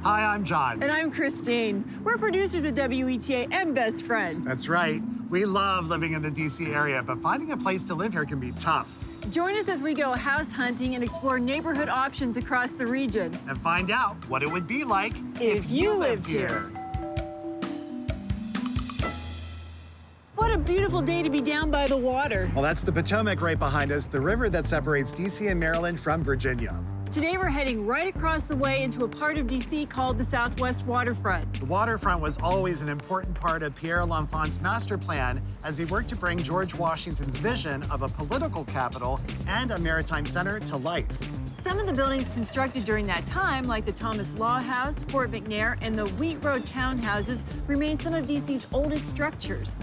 Hi, I'm John. And I'm Christine. We're producers at WETA and best friends. That's right. We love living in the DC area, but finding a place to live here can be tough. Join us as we go house hunting and explore neighborhood options across the region. And find out what it would be like if you lived here. What a beautiful day to be down by the water. Well, that's the Potomac right behind us, the river that separates DC and Maryland from Virginia. Today, we're heading right across the way into a part of DC called the Southwest Waterfront. The waterfront was always an important part of Pierre L'Enfant's master plan as he worked to bring George Washington's vision of a political capital and a maritime center to life. Some of the buildings constructed during that time, like the Thomas Law House, Fort McNair, and the Wheat Road townhouses, remain some of DC's oldest structures.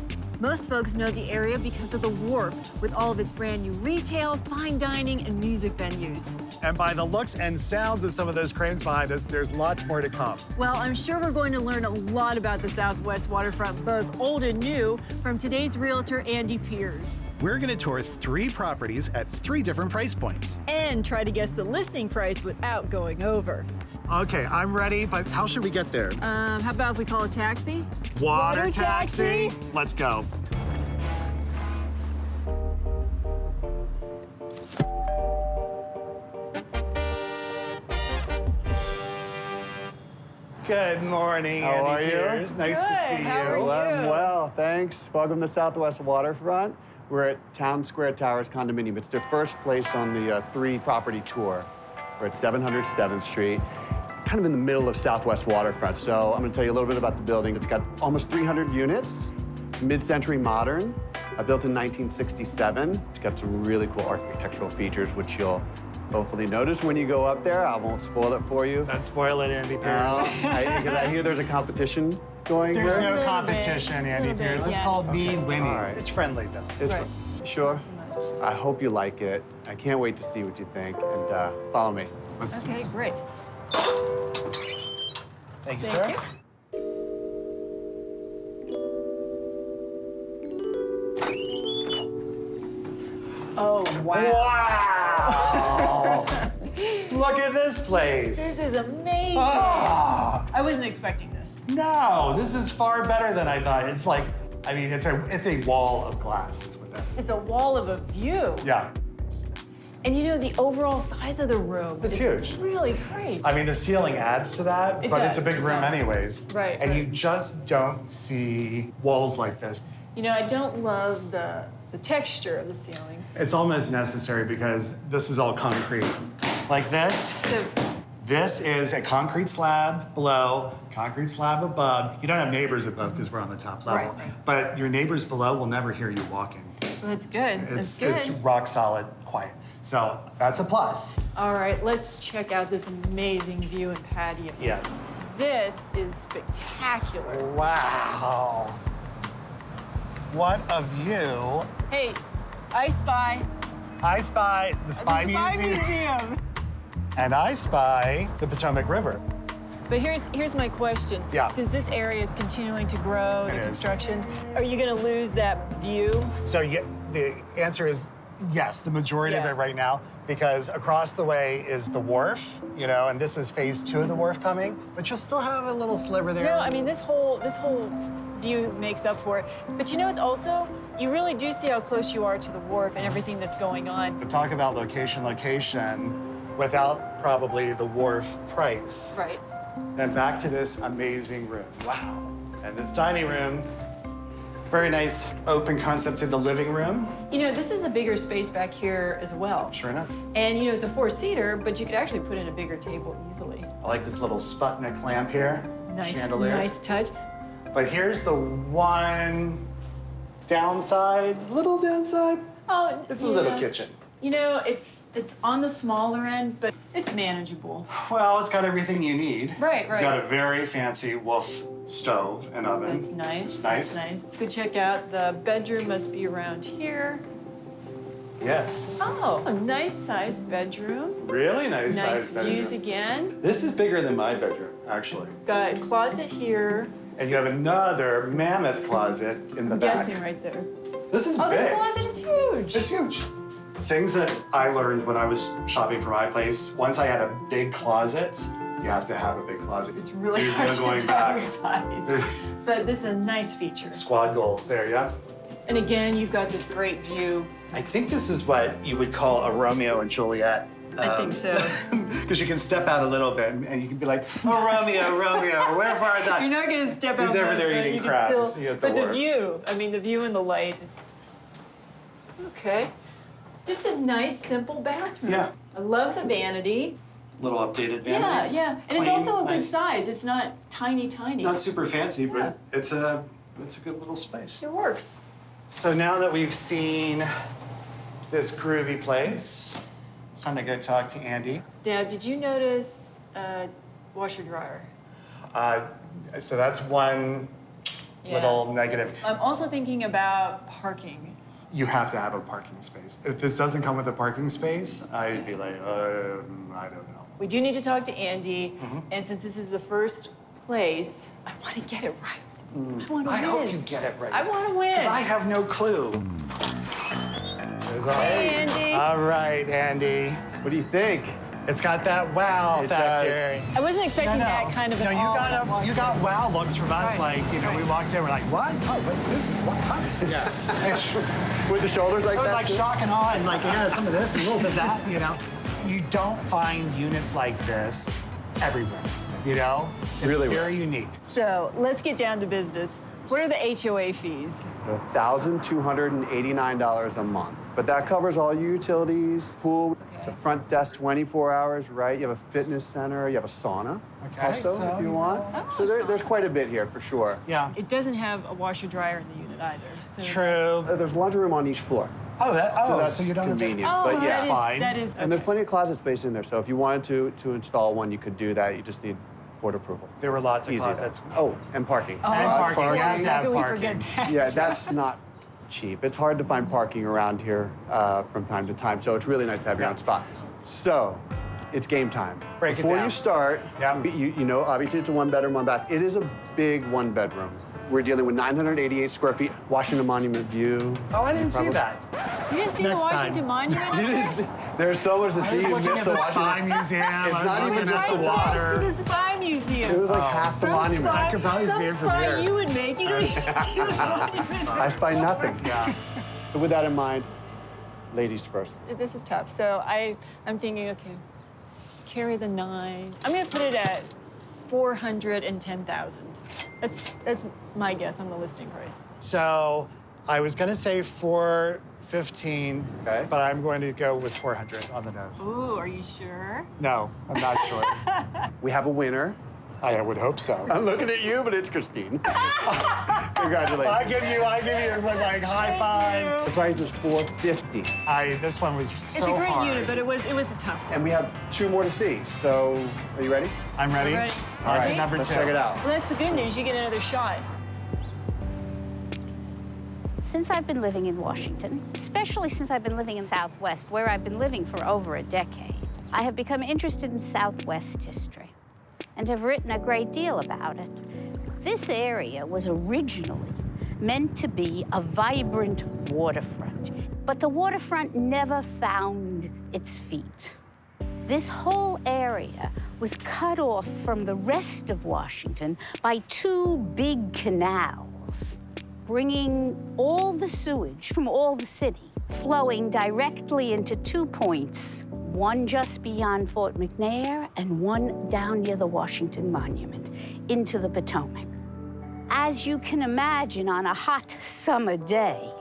Most folks know the area because of the Wharf, with all of its brand new retail, fine dining, and music venues. And by the looks and sounds of some of those cranes behind us, there's lots more to come. Well, I'm sure we're going to learn a lot about the Southwest Waterfront, both old and new, from today's realtor, Andy Piers. We're going to tour 3 properties at 3 different price points. And try to guess the listing price without going over. Okay, I'm ready, but how should we get there? How about if we call a taxi? Water taxi? Let's go. Good morning, How are Andy you? Piers. Nice Good. to see How are you. you? Well, I'm well, thanks. Welcome to Southwest Waterfront. We're at Town Square Towers condominium. It's their first place on the 3-property tour. We're at 700 7th Street, kind of in the middle of Southwest Waterfront. So I'm gonna tell you a little bit about the building. It's got almost 300 units, mid-century modern, built in 1967. It's got some really cool architectural features, which you'll hopefully notice when you go up there. I won't spoil it for you. Don't spoil it, Andy Piers. Because I hear there's a competition going There's here. no Little competition, bit, Andy little bit, Piers. It's yeah. called me winning. All right. It's friendly, though. It's Right. Sure. Not too much. I hope you like it. I can't wait to see what you think, and follow me. Let's Okay, great. Thank you, Thank sir. you. Oh, wow. Wow! Look at this place. This is amazing. Ah, I wasn't expecting this. no, this is far better than I thought. It's like, I mean, it's a wall of glass. Is what that is. It's a wall of a view. Yeah. And you know, the overall size of the room It's is huge. really great. I mean, the ceiling adds to that, It but does, it's a big it room does. anyways. Right, And right. you just don't see walls like this. You know, I don't love the texture of the ceilings. It's almost necessary because this is all concrete. Like this. So, This is a concrete slab below, concrete slab above. You don't have neighbors above because we're on the top level. Right, right. But your neighbors below will never hear you walking. well, that's good. That's good. It's rock solid quiet. So that's a plus. All right, let's check out this amazing view and patio. Yeah. This is spectacular. Wow. What a view. Hey, I spy I spy the the Spy Museum. And I spy the Potomac River. But here's my question. Yeah. Since this area is continuing to grow, It the is. construction, are you going to lose that view? So the answer is yes, the majority of Yeah. it right now, because across the way is the wharf, you know, and this is phase 2 of the wharf coming, but you'll still have a little sliver there. No, I mean this whole view makes up for it. But you know, it's also you really do see how close you are to the wharf and everything that's going on. To talk about location without probably the wharf price. Right. Then back to this amazing room. Wow. And this tiny room, very nice open concept to the living room. You know, this is a bigger space back here as well. Sure enough. And you know, it's a 4-seater, but you could actually put in a bigger table easily. I like this little Sputnik lamp here. Nice, Chandelier. nice touch. But here's the one downside, little downside. Oh, It's a you little know, kitchen. You know, it's on the smaller end, but it's manageable. Well, it's got everything you need. Right, It's right. got a very fancy Wolf stove and oven. That's nice. It's nice. That's nice. Let's go check out the bedroom. Must be around here. Yes. Oh, a nice sized bedroom. Really nice Nice sized bedroom. views again. This is bigger than my bedroom, actually. Got a closet here. And you have another mammoth closet in the I'm back. guessing right there. This is Oh, big. this closet is huge. It's huge. Things that I learned when I was shopping for my place, once I had a big closet, You have to have a big closet. It's really There's hard no to going tell back. the size. But this is a nice feature. Squad goals there, yeah? And again, you've got this great view. I think this is what you would call a Romeo and Juliet. I think so. Because you can step out a little bit and you can be like, oh, Romeo, where art thou? You're not going to step out. He's over there but eating you can crabs. still- You have to but the work. view, I mean, the view and the light. Okay. Just a nice, simple bathroom. Yeah. I love the vanity. Little updated Yeah, vanities. yeah. And it's Clean, also a good nice. size. It's not tiny, tiny. Not super fancy, Yeah. but it's a good little space. It works. So now that we've seen this groovy place, it's time to go talk to Andy. Dad, did you notice washer dryer? So that's one Yeah. little negative. I'm also thinking about parking. You have to have a parking space. If this doesn't come with a parking space, I'd be like, I don't know. We do need to talk to Andy, Mm-hmm. and since this is the first place, I want to get it right. I want to I win. hope you get it right. I want to win. Because I have no clue. Hey, Andy. All right, Andy. What do you think? It's got that wow It factor. I wasn't expecting that kind of an No, you got wow looks from us. Right. Like, we walked in, we're like, what? Oh, wait, this is what? Huh? Yeah. With the shoulders like It was that? like too? shock and awe, and like, yeah, some of this, and a little bit of that, You don't find units like this everywhere, It's Really very rare. unique. So let's get down to business. What are the HOA fees? $1,289 a month. But that covers all your utilities, pool, Okay. the front desk 24 hours, right? You have a fitness center, you have a sauna Okay, also, so if you you want. know. So there's quite a bit here for sure. Yeah. It doesn't have a washer dryer in the unit either. So True. There's a laundry room on each floor. So that's so you don't have to- convenient. Oh, but yeah. that is, fine. that is. And there's okay. plenty of closet space in there. So if you wanted to install one, you could do that. You just need board approval. There were lots of Easy closets. though. Oh, and parking. Oh, And Garage parking, you have to How have can we parking. forget that? Yeah, that's not cheap. It's hard to find parking around here from time to time, so it's really nice to have your Yeah. own spot. So, it's game time. Break it Before down. you start, Yeah. obviously it's a one-bedroom, one-bath. It is a big one-bedroom. We're dealing with 988 square feet, Washington Monument view. Oh, I didn't see Probably- that. You didn't see Next the time. Washington Monument? You didn't see, there's so much to I see. was You looking missed at the the Spy Washington. Museum. I was not looking even at just the the Close water. to the Spy Museum. It was like half the Some monument. spy, I could probably some see it from spy here. you would make. You don't even see the monument. I spy nothing. Yeah. So with that in mind, ladies first. This is tough. So I'm thinking, okay, carry the 9. I'm gonna put it at 410,000. That's my guess on the listing price. So I was going to say 415, Okay. but I'm going to go with 400 on the nose. Ooh, are you sure? No, I'm not sure. We have a winner. I would hope so. I'm looking at you, but it's Christine. Congratulations. I give you like high fives. The price is $450. This one was so It's a great hard. unit, but it was a tough one. And we have 2 more to see. So, are you ready? I'm ready. Ready. On to Ready? number Let's 2. check it out. Well, that's the good news. You get another shot. Since I've been living in Washington, especially since I've been living in Southwest, where I've been living for over a decade, I have become interested in Southwest history and have written a great deal about it. This area was originally meant to be a vibrant waterfront, but the waterfront never found its feet. This whole area was cut off from the rest of Washington by 2 big canals, bringing all the sewage from all the city, flowing directly into 2 points, one just beyond Fort McNair and one down near the Washington Monument, into the Potomac. As you can imagine, on a hot summer day,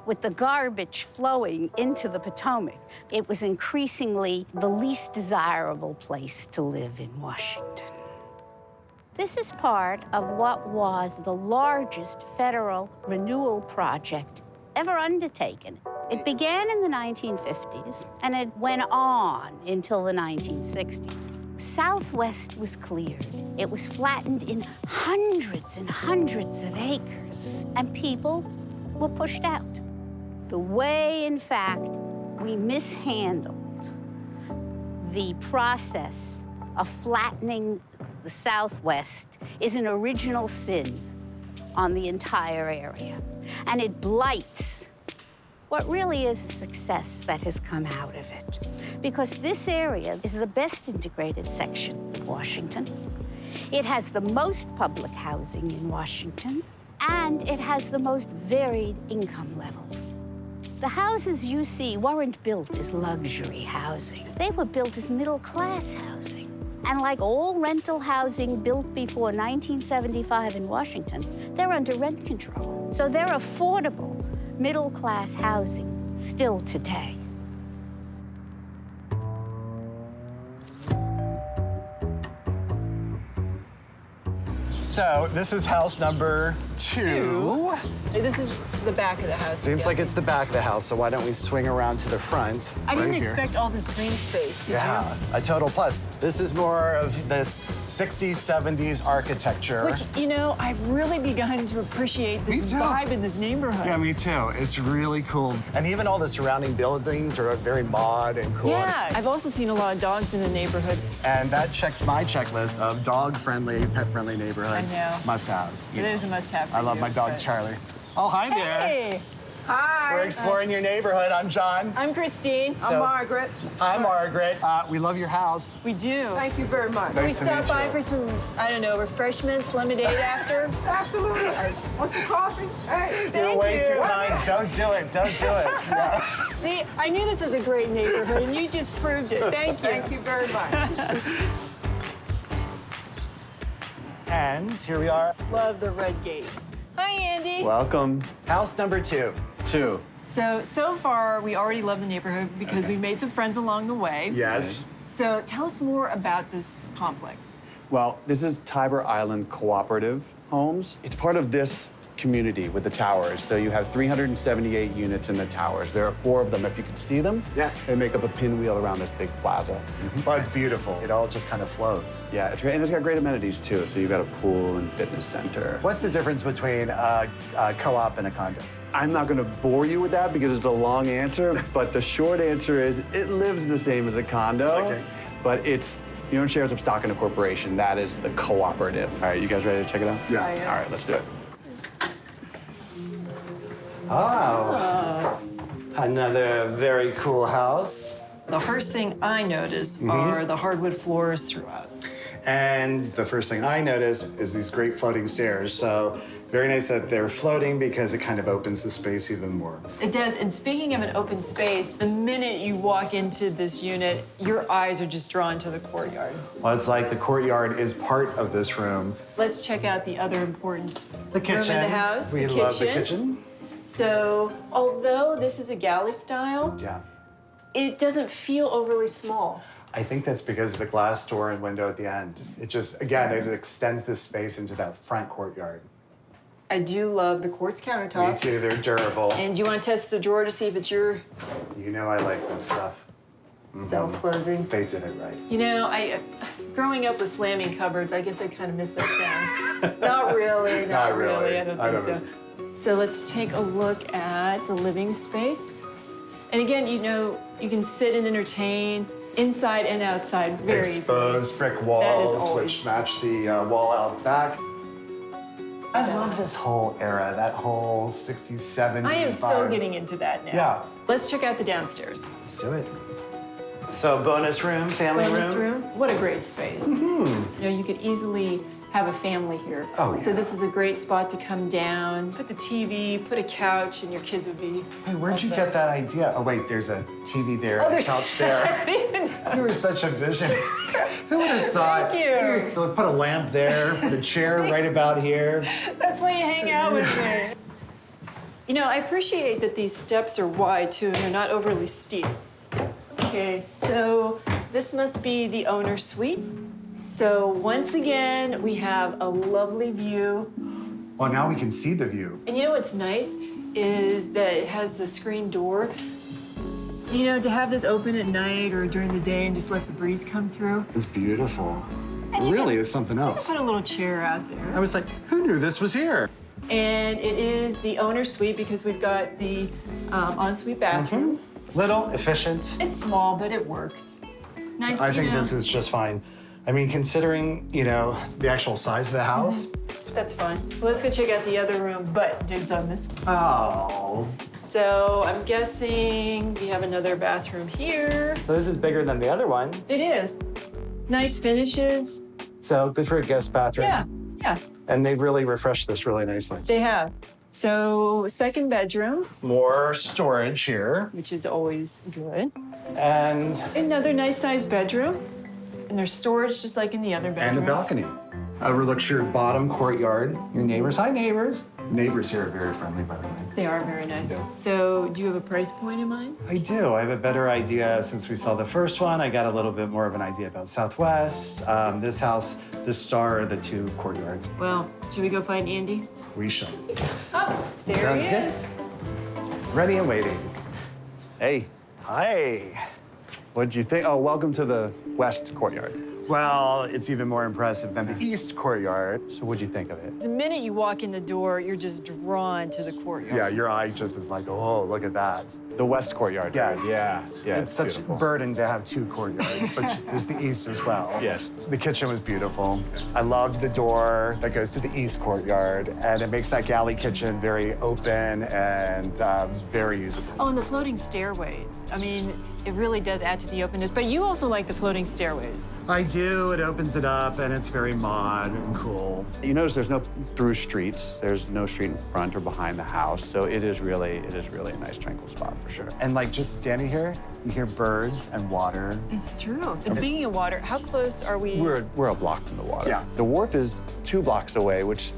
with the garbage flowing into the Potomac, it was increasingly the least desirable place to live in Washington. This is part of what was the largest federal renewal project ever undertaken. It began in the 1950s, and it went on until the 1960s. Southwest was cleared. It was flattened in hundreds and hundreds of acres, and people were pushed out. The way, in fact, we mishandled the process of flattening the Southwest is an original sin on the entire area. And it blights what really is a success that has come out of it. Because this area is the best integrated section of Washington. It has the most public housing in Washington, and it has the most varied income levels. The houses you see weren't built as luxury housing. They were built as middle-class housing. And like all rental housing built before 1975 in Washington, they're under rent control. So they're affordable middle-class housing still today. So this is house number 2. This is the back of the house. Seems like it's the back of the house, so why don't we swing around to the front? I didn't right here. expect all this green space, did you? Yeah, a total plus. This is more of this 60s, 70s architecture. Which, you know, I've really begun to appreciate this Me too. vibe in this neighborhood. Yeah, me too. It's really cool. And even all the surrounding buildings are very mod and cool. Yeah, I've also seen a lot of dogs in the neighborhood. And that checks my checklist of dog-friendly, pet-friendly neighborhood. I know. Must have. It is a must-have. I love my dog, but... Charlie. Oh, hi there. Hey! Hi. We're exploring your neighborhood. I'm John. I'm Christine. So- I'm Margaret. Hi, Margaret. We love your house. We do. Thank you very much. Can we Nice to stop meet by you. for some, I don't know, refreshments, lemonade after? Absolutely. Want some coffee? Hey. You're Thank way you. too kind. Don't do it. Don't do it. Yeah. See, I knew this was a great neighborhood, and you just proved it. Thank you. Thank you very much. And here we are. Love the red gate. Hi, Andy. Welcome. House number 2. 2. So far, we already love the neighborhood because we made some friends along the way. Yes. So tell us more about this complex. Well, this is Tiber Island Cooperative Homes. It's part of this community with the towers. So you have 378 units in the towers. There are 4 of them. If you can see them, Yes. they make up a pinwheel around this big plaza. Well, it's beautiful. It all just kind of flows. Yeah, it's great. And it's got great amenities too. So you've got a pool and fitness center. What's the difference between a co-op and a condo? I'm not going to bore you with that because it's a long answer, but the short answer is it lives the same as a condo, Okay. but it's you own shares of stock in a corporation. That is the cooperative. All right, you guys ready to check it out? Yeah. All right, let's do it. Oh. Another very cool house. The first thing I notice are the hardwood floors throughout. And the first thing I notice is these great floating stairs. So very nice that they're floating because it kind of opens the space even more. It does. And speaking of an open space, the minute you walk into this unit, your eyes are just drawn to the courtyard. Well, it's like the courtyard is part of this room. Let's check out the other important The kitchen. room in the house. We love the kitchen. So, although this is a galley style, Yeah. it doesn't feel overly small. I think that's because of the glass door and window at the end. It just, again, it extends this space into that front courtyard. I do love the quartz countertops. Me too, they're durable. And do you want to test the drawer to see if it's your You know I like this stuff. self-closing? They did it right. You know, growing up with slamming cupboards, I guess I kind of miss that sound. Not really, not really. I don't think so. So let's take a look at the living space. And again, you know, you can sit and entertain inside and outside very easily. Exposed brick walls, always- which match the wall out back. I love this whole era, that whole 60s, 70s I am so vibe. getting into that now. Yeah. Let's check out the downstairs. Let's do it. So bonus room, family Bonus room. What a great space. You know, you could easily have a family here. Oh, So yeah. this is a great spot to come down, put the TV, put a couch, and your kids would be. Hey, where'd you also- get that idea? Oh, wait, there's a TV there, Oh, a there's couch there. I didn't even know. You were such a visionary. Who would have thought? Thank you. Put a lamp there, put a chair right about here. That's why you hang out with me. You know, I appreciate that these steps are wide too, and they're not overly steep. Okay, so this must be the owner's suite. So once again, we have a lovely view. Well, now we can see the view. And you know what's nice is that it has the screen door. You know, to have this open at night or during the day and just let the breeze come through. It's beautiful. And It you really can- is something You can else. put a little chair out I there. was like, who knew this was here? And it is the owner's suite because we've got the ensuite bathroom. Little, efficient. It's small, but it works. Nice. I you think know. this is just fine. I mean, considering, you know, the actual size of the house, That's fine. Well, let's go check out the other room, but dibs on this one. Oh. So I'm guessing we have another bathroom here. So this is bigger than the other one. It is. Nice finishes. So good for a guest bathroom. Yeah. And they've really refreshed this really nicely. They have. So second bedroom, More storage here. which is always good. And Another nice sized bedroom. And there's storage just like in the other bedroom. the balcony. Overlooks your bottom courtyard. Your neighbors. Hi, neighbors. Neighbors here are very friendly, by the way. They are very nice. Yeah. So do you have a price point in mind? I do. I have a better idea since we saw the first one. I got a little bit more of an idea about Southwest. This house, the star are the two courtyards. Well, should we go find Andy? We shall. Oh, there Sounds he good. is. Ready and waiting. Hey, Hi. what'd you think? Oh, welcome to the west courtyard. Well, it's even more impressive than the east courtyard. So what'd you think of it? The minute you walk in the door, you're just drawn to the courtyard. Yeah, your eye just is like, oh, look at that. The west courtyard. Yes. Yeah. It's such beautiful. a burden to have two courtyards, but there's the east as well. Yes. The kitchen was beautiful. I loved the door that goes to the east courtyard, and it makes that galley kitchen very open and very usable. Oh, and the floating stairways. I mean, it really does add to the openness. But you also like the floating stairways. I do. It opens it up, and it's very mod and cool. You notice there's no through streets. There's no street in front or behind the house. So it is really a nice tranquil spot for sure. And like just standing here, you hear birds and water. It's true. And speaking of water, how close are we? We're a block from the water. Yeah. The wharf is 2 blocks away, which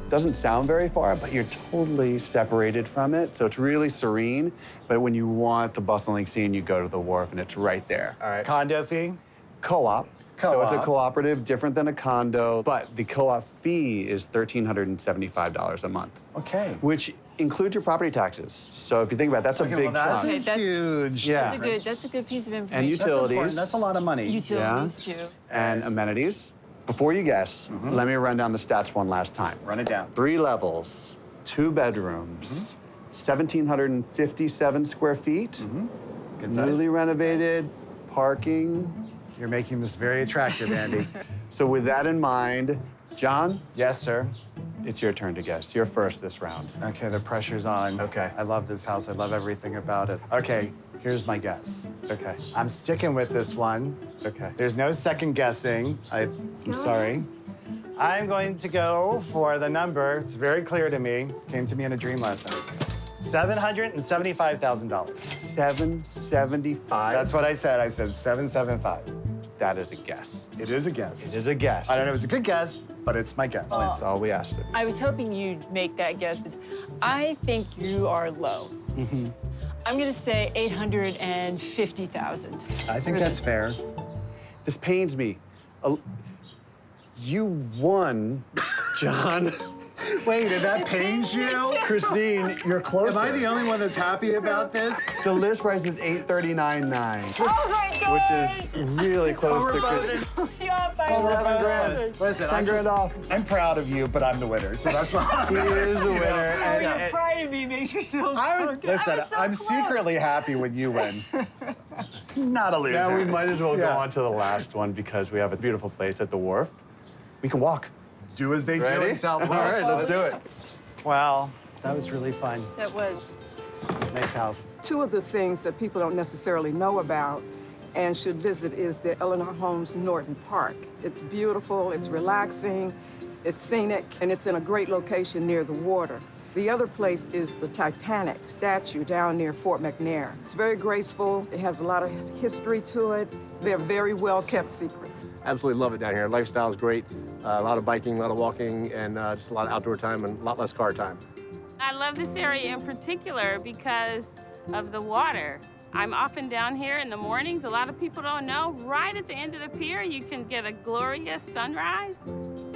doesn't sound very far, but you're totally separated from it. So it's really serene. But when you want the bustling scene, you go to the wharf and it's right there. All right. Condo fee? Co-op. So it's a Co-op. cooperative, different than a condo, but the co-op fee is $1,375 a month, Okay. which includes your property taxes. So if you think about it, that's a big chunk. Okay, that's- huge. Yeah. That's a good piece of information. And That's important. utilities. That's a lot of money. Utilities too. And amenities. Before you guess, let me run down the stats one last time. Run it down. 3 levels, 2 bedrooms, 1,757 square feet, Good size. newly renovated, parking. You're making this very attractive, Andy. So with that in mind, John, Yes, sir. it's your turn to guess. You're first this round. Okay, the pressure's on. Okay. I love this house. I love everything about it. Okay, here's my guess. Okay. I'm sticking with this one. Okay. There's no second guessing. I'm sorry. I'm going to go for the number. It's very clear to me. Came to me in a dream last night. $775,000. 775. That's what I said. I said 775. That is a guess. It is a guess. It is a guess. I don't know if it's a good guess, but it's my guess. That's all we asked it. I was hoping you'd make that guess, but I think you are low. I'm gonna say 850,000. I think that's fair. This pains me. You won, John. Wait, and that pains you? Christine, you're closer. Am I the only one that's happy about this? The list price is $839.9, Oh my God! which is really close to Christine. Yeah, by Oh, we're 11 both grand. winners. Listen, 10 grand off. I'm proud of you, but I'm the winner, so that's why He is the winner. Oh, and- your pride in me makes me feel so good. Listen, I was so I'm close. secretly happy when you win. Not a loser. Now we might as well go Yeah. on to the last one because we have a beautiful place at the wharf. We can walk. Do as they do Ready? in Southwest. All right, let's do it. Wow, that was really fun. That was. Nice house. Two of the things that people don't necessarily know about and should visit is the Eleanor Holmes Norton Park. It's beautiful, it's relaxing, it's scenic, and it's in a great location near the water. The other place is the Titanic statue down near Fort McNair. It's very graceful, it has a lot of history to it. They're very well-kept secrets. Absolutely love it down here. Lifestyle is great. A lot of biking, a lot of walking, and just a lot of outdoor time and a lot less car time. I love this area in particular because of the water. I'm often down here in the mornings. A lot of people don't know. Right at the end of the pier, you can get a glorious sunrise.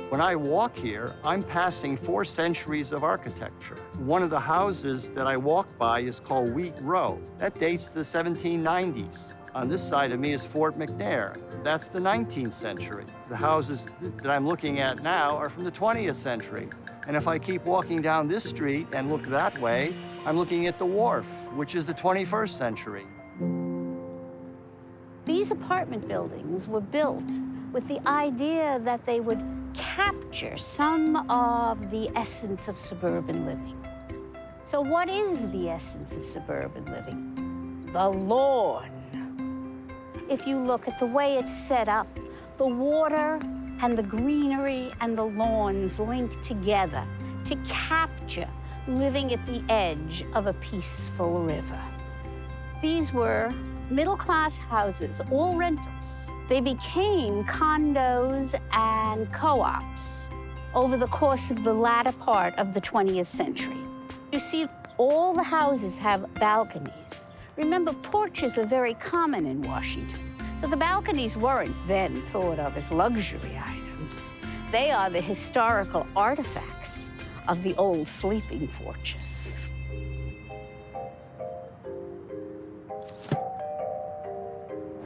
When I walk here, I'm passing 4 centuries of architecture. One of the houses that I walk by is called Wheat Row. That dates to the 1790s. On this side of me is Fort McNair. That's the 19th century. The houses that I'm looking at now are from the 20th century. And if I keep walking down this street and look that way, I'm looking at the wharf, which is the 21st century. These apartment buildings were built with the idea that they would capture some of the essence of suburban living. So what is the essence of suburban living? The lawn. If you look at the way it's set up, the water and the greenery and the lawns link together to capture living at the edge of a peaceful river. These were middle-class houses, all rentals. They became condos and co-ops over the course of the latter part of the 20th century. You see, all the houses have balconies. Remember, porches are very common in Washington. So the balconies weren't then thought of as luxury items. They are the historical artifacts of the old sleeping porches.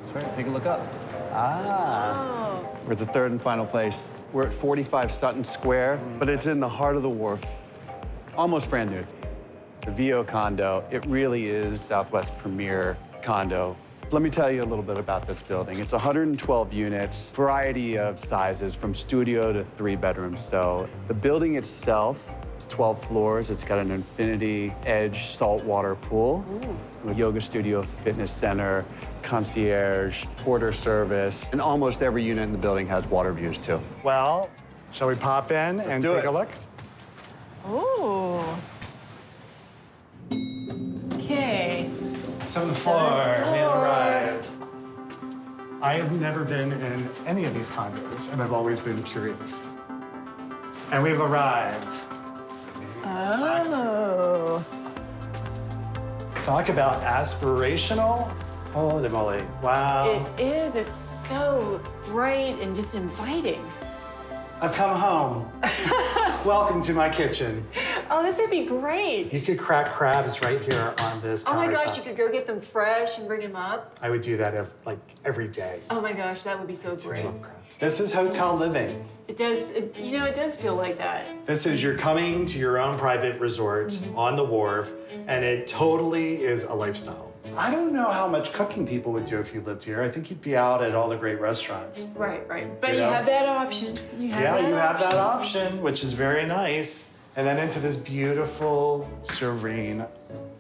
That's right, take a look up. Ah. Oh. We're at the third and final place. We're at 45 Sutton Square, but it's in the heart of the wharf. Almost brand new. The VO condo, it really is Southwest's premier condo. Let me tell you a little bit about this building. It's 112 units, variety of sizes, from studio to 3 bedrooms. So the building itself is 12 floors. It's got an infinity edge saltwater pool, a yoga studio, fitness center, concierge, porter service, and almost every unit in the building has water views too. Well, shall we pop in and do take it. a look? Ooh. Okay. 7th floor, we have arrived. I have never been in any of these condos, and I've always been curious. And we've arrived. Oh. Talk about aspirational. Holy moly, wow. It is. It's so bright and just inviting. I've come home. Welcome to my kitchen. Oh, this would be great. You could crack crabs right here on this Oh my countertop. gosh, you could go get them fresh and bring them up. I would do that like every day. Oh my gosh, that would be so I great. love crabs. This is hotel living. It does, you know, it does feel like that. This is you're coming to your own private resort on the wharf, and it totally is a lifestyle. I don't know how much cooking people would do if you lived here. I think you'd be out at all the great restaurants. Right, right. But You you know? have that option. You have Yeah, that you have that option. option, which is very nice. And then into this beautiful, serene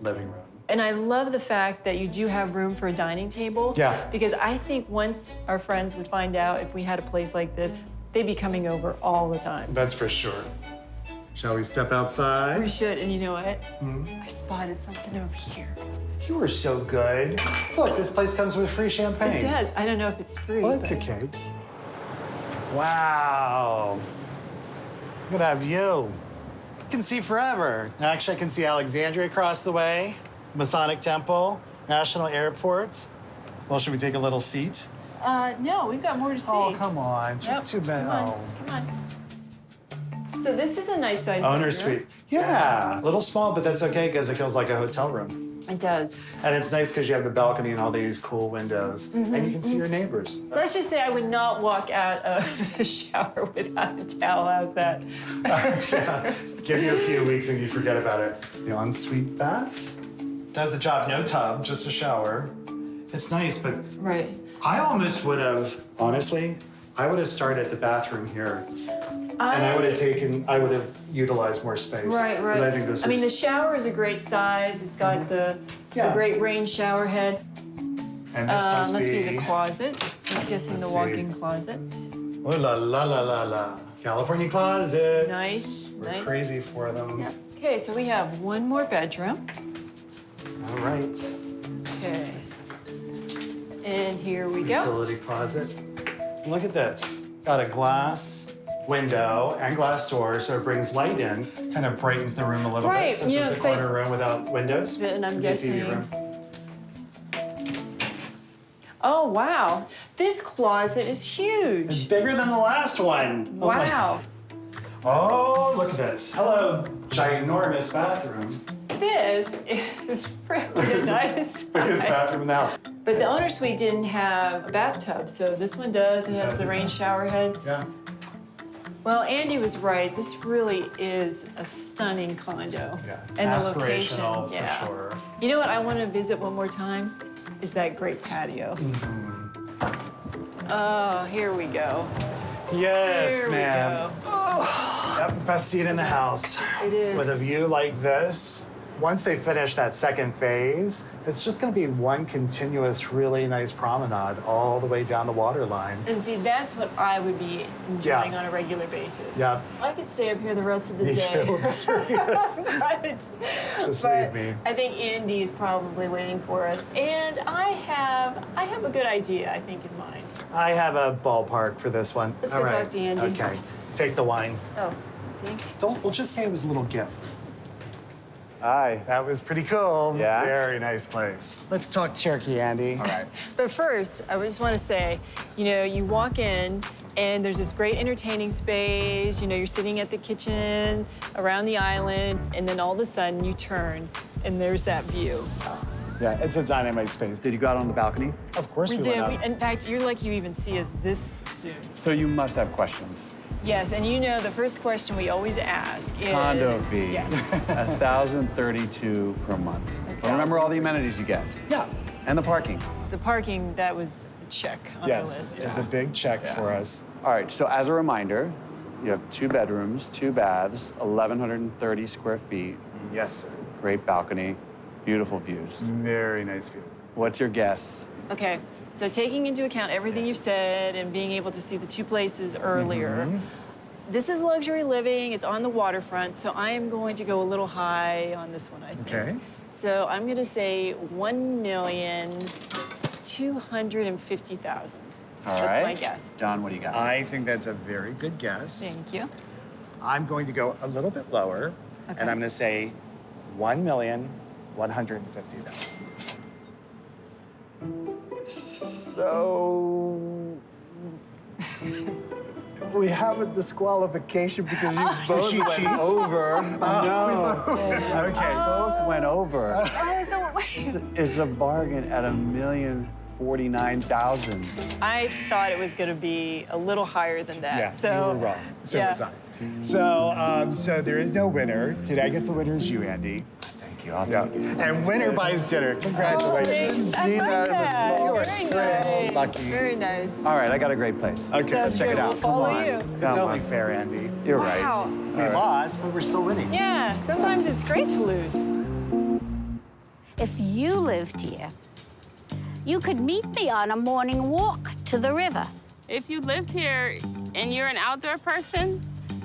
living room. And I love the fact that you do have room for a dining table. Yeah. Because I think once our friends would find out if we had a place like this, they'd be coming over all the time. That's for sure. Shall we step outside? We should, and you know what? I spotted something over here. You are so good. Look, this place comes with free champagne. It does. I don't know if it's free. Well, it's but- okay. Wow. Look at that view. I can see forever. Actually, I can see Alexandria across the way, Masonic Temple, National Airport. Well, should we take a little seat? No, we've got more to see. Oh, come on. Just Yep, too bad. Come Oh. on, come on. So this is a nice size Owner bedroom. suite. Yeah, a little small, but that's okay because it feels like a hotel room. It does. And it's nice because you have the balcony and all these cool windows, and you can see your neighbors. Let's just say I would not walk out of the shower without a towel. How's that? Yeah. Give you a few weeks and you forget about it. The ensuite bath does the job. No tub, just a shower. It's nice, but Right. I almost would have, honestly, I would have started at the bathroom here. And I would have utilized more space. Right, 'Cause right. I think this I mean, the is, shower is a great size. It's got the Yeah. great rain shower head. and this must be the closet. I'm guessing Let's the see. walk-in closet. Oh la la la la la. California closets. Nice, We're nice. crazy for them. Yeah. Okay, so we have one more bedroom. All right. Okay. And here we go. Utility closet. Look at this. Got a glass window and glass door, so it brings light in, kind of brightens the room a little Right, bit since yeah, it's a 'cause I- corner room without windows. And I'm It'd be a TV guessing- room. Oh, wow. This closet is It's huge. bigger than the last one. Oh my- Wow. Oh, look at this. Hello, ginormous bathroom. This is pretty nice. Biggest bathroom in the house. But the owner suite didn't have a bathtub, so this one does. It This has has the the rain tub. shower head. Yeah. Well, Andy was right. This really is a stunning condo. Yeah. And the location. Aspirational Yeah. for sure. You know what I want to visit one more time? Is that great patio. Mm-hmm. Oh, here we go. Yes, There we ma'am. go. Yep, best seat in the house. It is. With a view like this. Once they finish that second phase, it's just gonna be one continuous, really nice promenade all the way down the water line. And see, that's what I would be enjoying Yeah. on a regular basis. Yep. I could stay up here the rest of the Me day. too. Just leave me. I think Andy's probably waiting for us. And I have a good idea, I think, in mind. I have a ballpark for this one. Let's go All talk to Andy. Okay, take the wine. Oh, think? We'll just say it was a little gift. Hi. That was pretty cool. Yeah? Very nice place. Let's talk turkey, Andy. All right. But first, I just want to say, you walk in and there's this great entertaining space. You're sitting at the kitchen around the island, and then all of a sudden you turn and there's that view. Yeah, it's a dynamite space. Did you go out on the balcony? Of course we We did. went up. In fact, you're lucky you even see us this soon. So you must have questions. Yes, and the first question we always ask is... Condo fee. Yes. $1,032 per month. But remember all the amenities you get. Yeah. And the parking. The parking, that was a check on the Yes, list. it's a big check for us. All right, so as a reminder, you have 2 bedrooms, 2 baths, 1,130 square feet, Yes, sir. great balcony, beautiful views. Very nice views. What's your guess? Okay, so taking into account everything you've said and being able to see the 2 places earlier, this is luxury living, it's on the waterfront, so I am going to go a little high on this one, I think. Okay. So I'm gonna say $1,250,000. All That's right. my guess. John, what do you got? I think that's a very good guess. Thank you. I'm going to go a little bit lower, Okay. and I'm going to say $1,150,000. So we have a disqualification because you both she went cheat? over. No, Okay. both went over. Oh, so wait. It's a bargain at $1,049,000. I thought it was gonna be a little higher than that. Yeah, so, you were wrong. So yeah. was I. So there is no winner today. I guess the winner is you, Andy. Thank you. I'll Yeah. take it. And winner buys dinner. Congratulations. Oh, thanks. I love that. You are Very so nice. lucky. Very nice. All right, I got a great place. Okay. Sounds Check good. it out. We'll follow Come on. you. It's Come only on. fair, Andy. You're Wow. right. We lost, but we're still winning. Yeah, sometimes it's great to lose. If you lived here, you could meet me on a morning walk to the river. If you lived here and you're an outdoor person,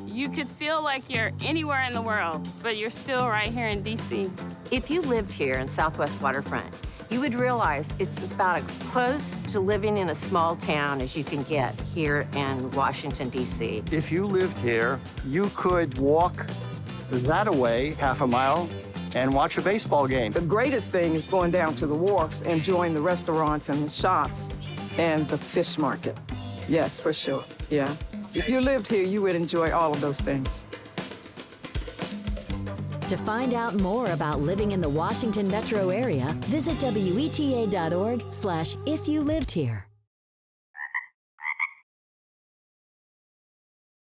you could feel like you're anywhere in the world, but you're still right here in D.C. If you lived here in Southwest Waterfront, you would realize it's about as close to living in a small town as you can get here in Washington, D.C. If you lived here, you could walk that away half a mile and watch a baseball game. The greatest thing is going down to the wharf, enjoying the restaurants and the shops and the fish market. Yes, for sure, yeah. If you lived here, you would enjoy all of those things. To find out more about living in the Washington metro area, visit WETA.org/ifyoulived here.